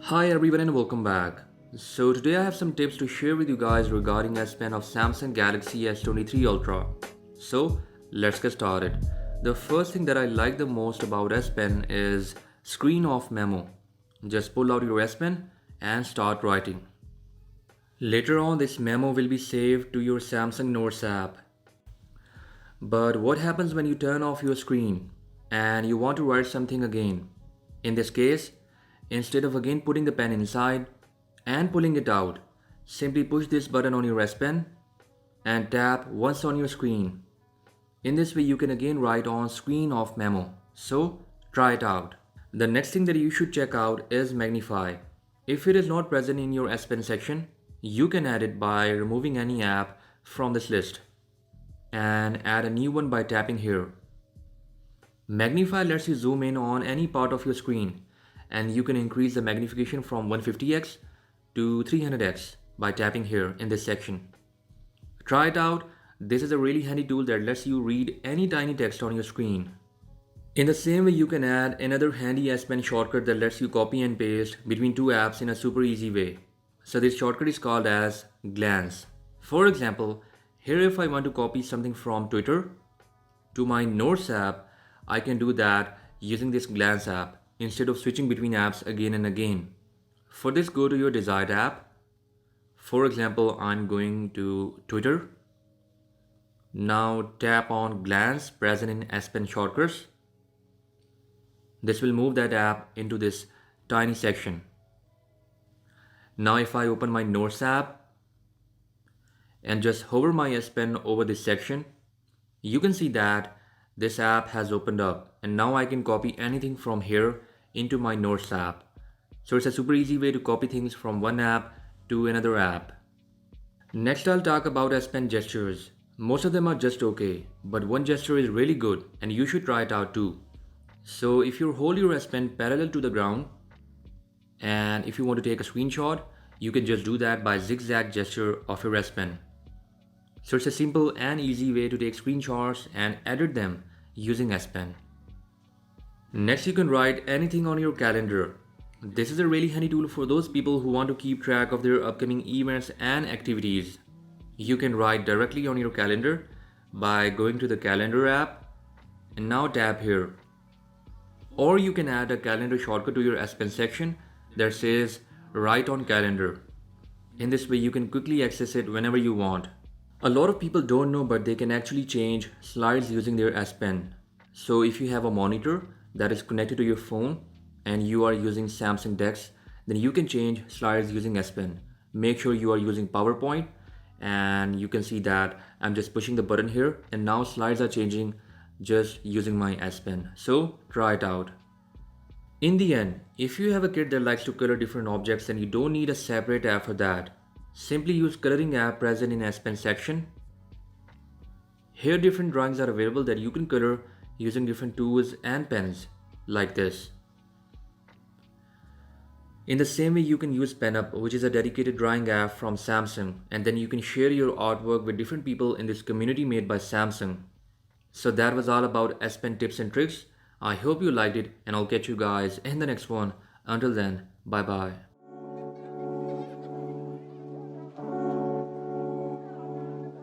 Hi everyone and welcome back. So today I have some tips to share with you guys regarding S Pen of Samsung Galaxy S23 Ultra. So let's get started. The first thing that I like the most about S Pen is screen off memo. Just pull out your S Pen and start writing. Later on this memo will be saved to your Samsung Notes app. But what happens when you turn off your screen and you want to write something again? In this case, instead of again putting the pen inside and pulling it out, simply push this button on your S Pen and tap once on your screen. In this way you can again write on screen off memo. So try it out. The next thing that you should check out is Magnify. If it is not present in your S Pen section, you can add it by removing any app from this list and add a new one by tapping here. Magnify lets you zoom in on any part of your screen, and you can increase the magnification from 150x to 300x by tapping here in this section. Try it out. This is a really handy tool that lets you read any tiny text on your screen. In the same way, you can add another handy S Pen shortcut that lets you copy and paste between two apps in a super easy way. So this shortcut is called as glance. For example, here if I want to copy something from Twitter to my Notes app, I can do that using this glance app instead of switching between apps again and again. For this, go to your desired app. For example, I'm going to Twitter. Now tap on glance present in S Pen shortcuts. This will move that app into this tiny section. Now if I open my Notes app and just hover my S Pen over this section, you can see that this app has opened up, and now I can copy anything from here into my Notes app. So it's a super easy way to copy things from one app to another app. Next I'll talk about S Pen gestures. Most of them are just okay, but one gesture is really good and you should try it out too. So if you hold your S Pen parallel to the ground, and if you want to take a screenshot, you can just do that by zigzag gesture of your S Pen. So it's a simple and easy way to take screenshots and edit them using S Pen. Next, you can write anything on your calendar. This is a really handy tool for those people who want to keep track of their upcoming events and activities. You can write directly on your calendar by going to the calendar app and now tap here. Or you can add a calendar shortcut to your S Pen section that says write on calendar. In this way you can quickly access it whenever you want. A lot of people don't know, but they can actually change slides using their S Pen. So if you have a monitor that is connected to your phone and you are using Samsung DeX, then you can change slides using S Pen. Make sure you are using PowerPoint, and you can see that I'm just pushing the button here and now slides are changing just using my S Pen. So try it out. In the end, if you have a kid that likes to color different objects, then you don't need a separate app for that. Simply use coloring app present in S Pen section. Here different drawings are available that you can color using different tools and pens like this. In the same way, you can use PenUp, which is a dedicated drawing app from Samsung, and then you can share your artwork with different people in this community made by Samsung. So that was all about S Pen tips and tricks. I hope you liked it, and I'll catch you guys in the next one. Until then, bye bye.